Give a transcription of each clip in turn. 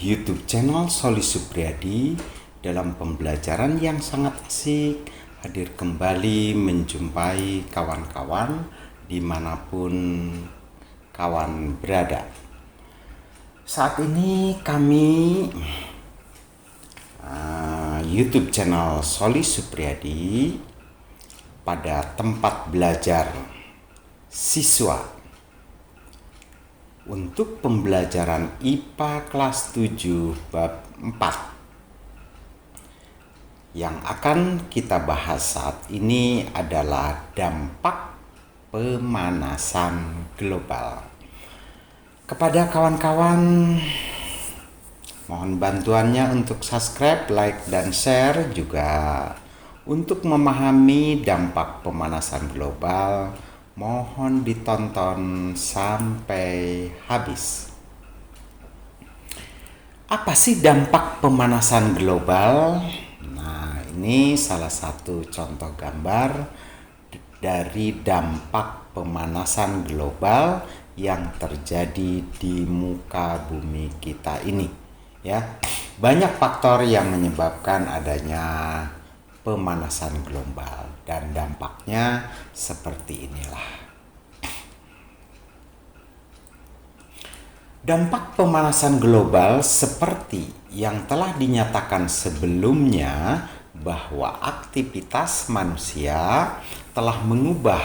YouTube channel Soli Supriyadi. Dalam pembelajaran yang sangat asik, hadir kembali menjumpai kawan-kawan dimanapun kawan berada. Saat ini kami YouTube channel Soli Supriyadi pada tempat belajar siswa untuk pembelajaran IPA kelas 7 bab 4. Yang akan kita bahas saat ini adalah dampak pemanasan global. Kepada kawan-kawan, mohon bantuannya untuk subscribe, like, dan share, juga untuk memahami dampak pemanasan global. Mohon ditonton sampai habis. Apa sih dampak pemanasan global? Nah, ini salah satu contoh gambar dari dampak pemanasan global yang terjadi di muka bumi kita ini. Ya, banyak faktor yang menyebabkan adanya pemanasan global dan dampaknya seperti inilah. Dampak pemanasan global seperti yang telah dinyatakan sebelumnya bahwa aktivitas manusia telah mengubah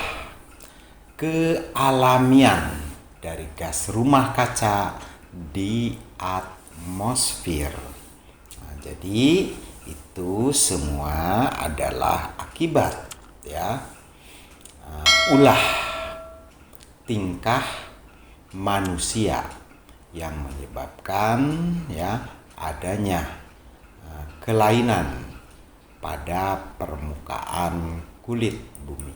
kealamian dari gas rumah kaca di atmosfer. Nah, jadi itu semua adalah akibat ulah tingkah manusia yang menyebabkan adanya kelainan pada permukaan kulit bumi.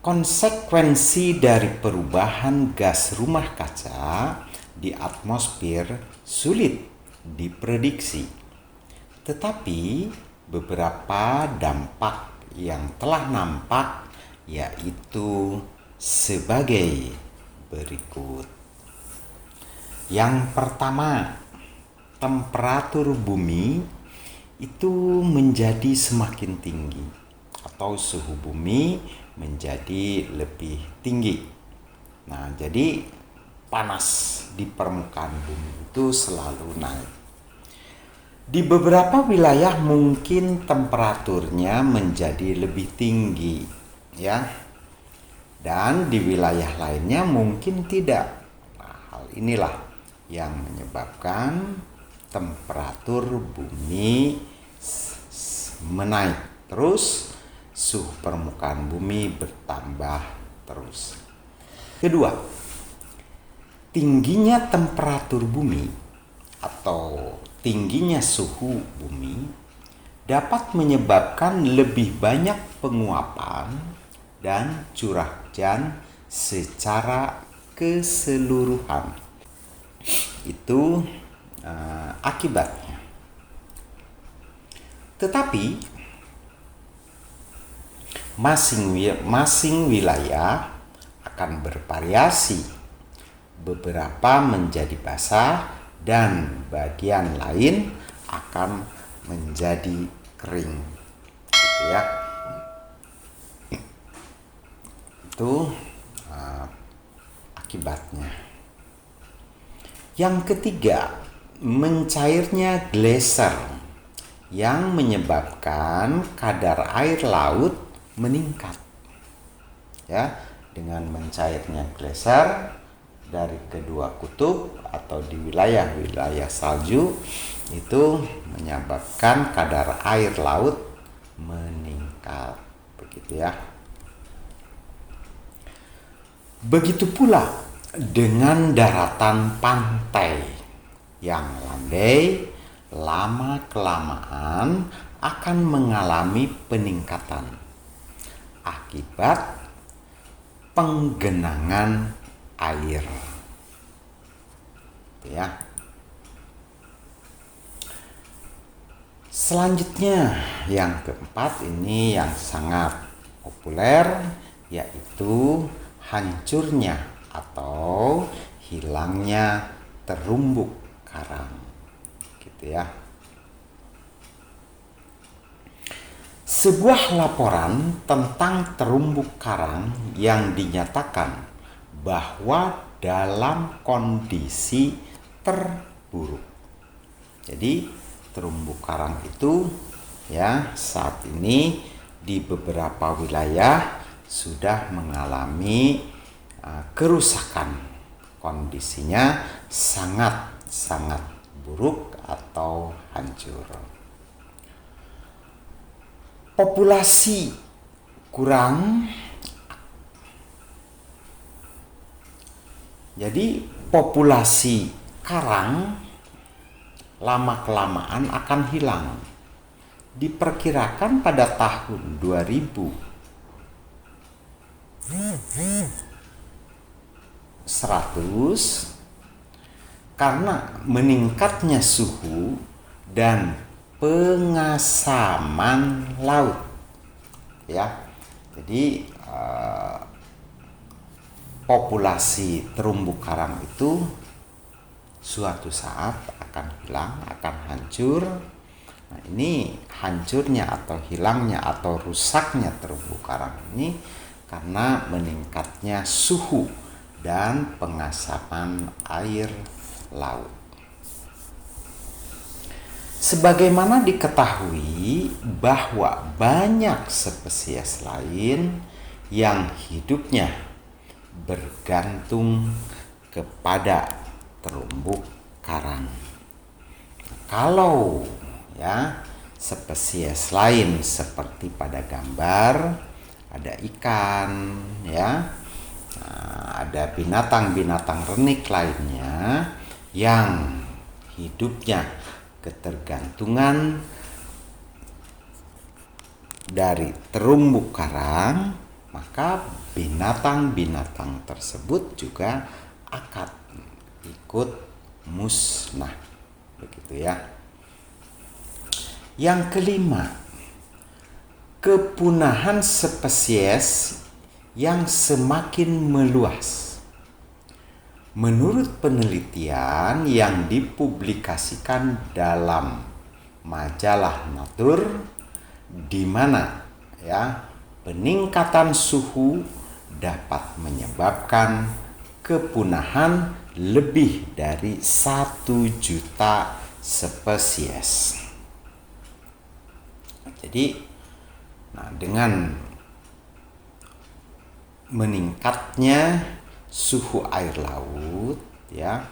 Konsekuensi dari perubahan gas rumah kaca di atmosfer sulit diprediksi, tetapi beberapa dampak yang telah nampak yaitu sebagai berikut. Yang pertama, temperatur bumi itu menjadi semakin tinggi atau suhu bumi menjadi lebih tinggi. Nah, jadi panas di permukaan bumi itu selalu naik. Di beberapa wilayah mungkin temperaturnya menjadi lebih tinggi, dan di wilayah lainnya mungkin tidak. Nah, hal inilah yang menyebabkan temperatur bumi menaik terus, suhu permukaan bumi bertambah terus. Kedua, tingginya temperatur bumi atau tingginya suhu bumi dapat menyebabkan lebih banyak penguapan dan curah hujan secara keseluruhan. Itu akibatnya. Tetapi masing wilayah akan bervariasi. Beberapa menjadi basah dan bagian lain akan menjadi kering. Itu akibatnya. Yang ketiga, mencairnya glacier yang menyebabkan kadar air laut meningkat. Dengan mencairnya glacier dari kedua kutub atau di wilayah-wilayah salju itu menyebabkan kadar air laut meningkat, begitu ya. Begitu pula dengan daratan pantai yang landai lama-kelamaan akan mengalami peningkatan akibat penggenangan air. Selanjutnya yang keempat, ini yang sangat populer, yaitu hancurnya atau hilangnya terumbu karang, gitu ya. Sebuah laporan tentang terumbu karang yang dinyatakan bahwa dalam kondisi terburuk. Jadi terumbu karang itu ya saat ini di beberapa wilayah sudah mengalami kerusakan. Kondisinya sangat buruk atau hancur. Populasi kurang. Jadi populasi karang lama-kelamaan akan hilang. Diperkirakan pada tahun 2100 karena meningkatnya suhu dan pengasaman laut, ya. Jadi populasi terumbu karang itu suatu saat akan hilang, akan hancur. Nah, ini hancurnya atau hilangnya atau rusaknya terumbu karang ini karena meningkatnya suhu dan pengasaman air laut. Sebagaimana diketahui bahwa banyak spesies lain yang hidupnya bergantung kepada terumbu karang. Kalau ya spesies lain seperti pada gambar ada ikan ya, ada binatang-binatang renik lainnya yang hidupnya ketergantungan dari terumbu karang, maka binatang-binatang tersebut juga akan ikut musnah, begitu ya. Yang kelima, kepunahan spesies yang semakin meluas. Menurut penelitian yang dipublikasikan dalam majalah Nature, di mana ya peningkatan suhu dapat menyebabkan kepunahan lebih dari 1 juta spesies. Jadi, dengan meningkatnya suhu air laut ya,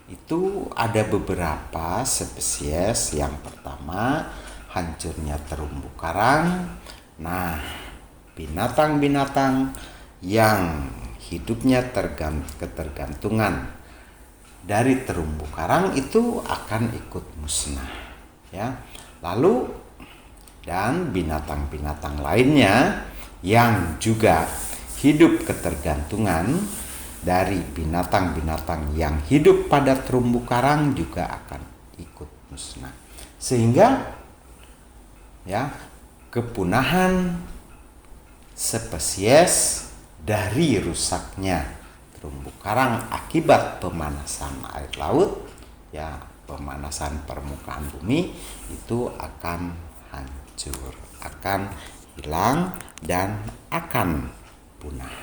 itu ada beberapa spesies. Yang pertama, hancurnya terumbu karang. Nah, binatang-binatang yang hidupnya ketergantungan dari terumbu karang itu akan ikut musnah ya. Lalu dan binatang-binatang lainnya yang juga hidup ketergantungan dari binatang-binatang yang hidup pada terumbu karang juga akan ikut musnah. Sehingga ya kepunahan spesies dari rusaknya terumbu karang akibat pemanasan air laut ya, pemanasan permukaan bumi itu akan hancur, akan hilang dan akan punah,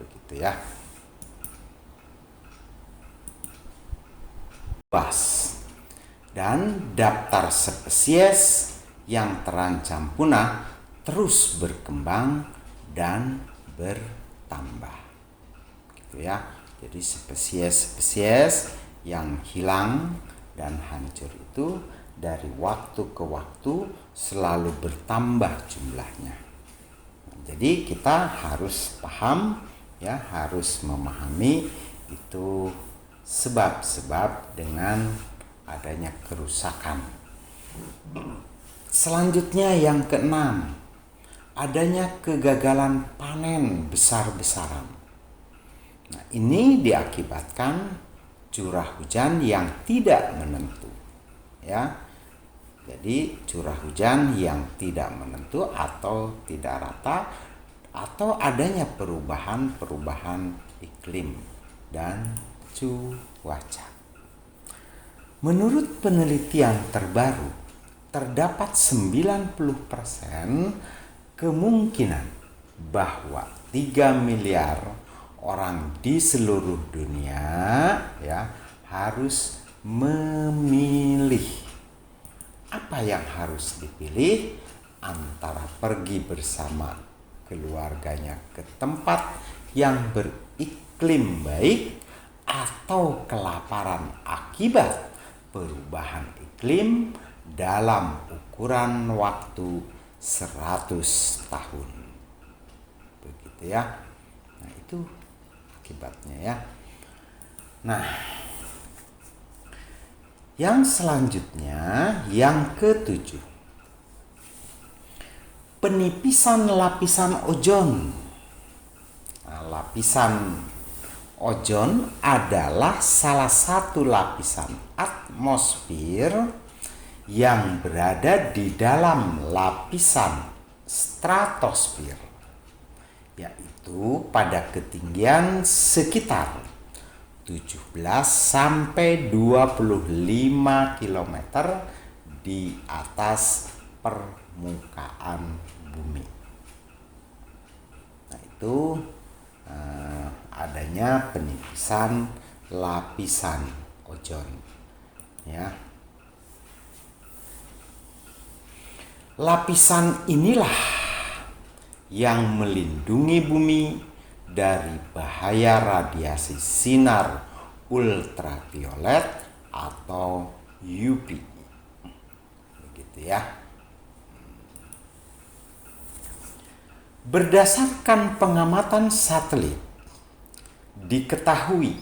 begitu ya. Dan daftar spesies yang terancam punah terus berkembang dan bertambah, gitu ya. Jadi spesies-spesies yang hilang dan hancur itu dari waktu ke waktu selalu bertambah jumlahnya. Jadi kita harus paham ya, harus memahami itu sebab-sebab dengan adanya kerusakan. Selanjutnya yang keenam, adanya kegagalan panen besar-besaran. Nah, ini diakibatkan curah hujan yang tidak menentu ya. Jadi curah hujan yang tidak menentu atau tidak rata, atau adanya perubahan iklim. dan cuaca. Menurut penelitian terbaru, terdapat 90% kemungkinan bahwa 3 miliar orang di seluruh dunia ya harus memilih. Apa yang harus dipilih? Antara pergi bersama keluarganya ke tempat yang beriklim baik atau kelaparan akibat perubahan iklim dalam ukuran waktu 100 tahun. Begitu ya. Nah, itu akibatnya ya. Nah, yang selanjutnya, yang ketujuh, penipisan lapisan ozon. Nah, lapisan ozon adalah salah satu lapisan atmosfer yang berada di dalam lapisan stratosfer, yaitu pada ketinggian sekitar 17 sampai 25 km di atas permukaan bumi. Nah, itu adanya penipisan lapisan ozon ya. Lapisan inilah yang melindungi bumi dari bahaya radiasi sinar ultraviolet atau UV. Begitu ya. Berdasarkan pengamatan satelit, diketahui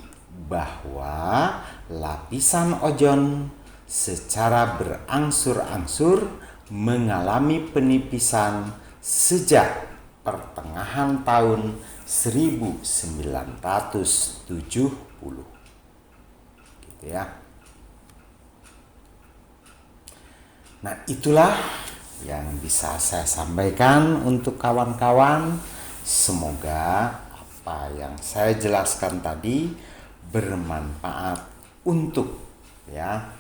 bahwa lapisan ozon secara berangsur-angsur mengalami penipisan sejak pertengahan tahun 1970. Gitu ya. Nah, itulah yang bisa saya sampaikan untuk kawan-kawan. Semoga apa yang saya jelaskan tadi bermanfaat untuk ya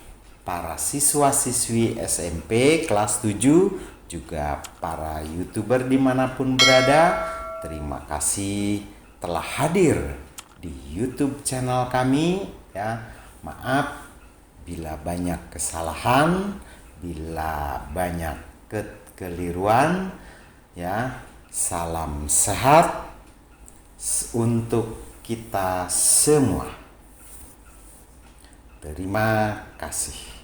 para siswa-siswi SMP kelas 7, juga para YouTuber dimanapun berada. Terima kasih telah hadir di YouTube channel kami ya. Maaf bila banyak kesalahan, bila banyak kekeliruan ya. Salam sehat untuk kita semua. Terima kasih.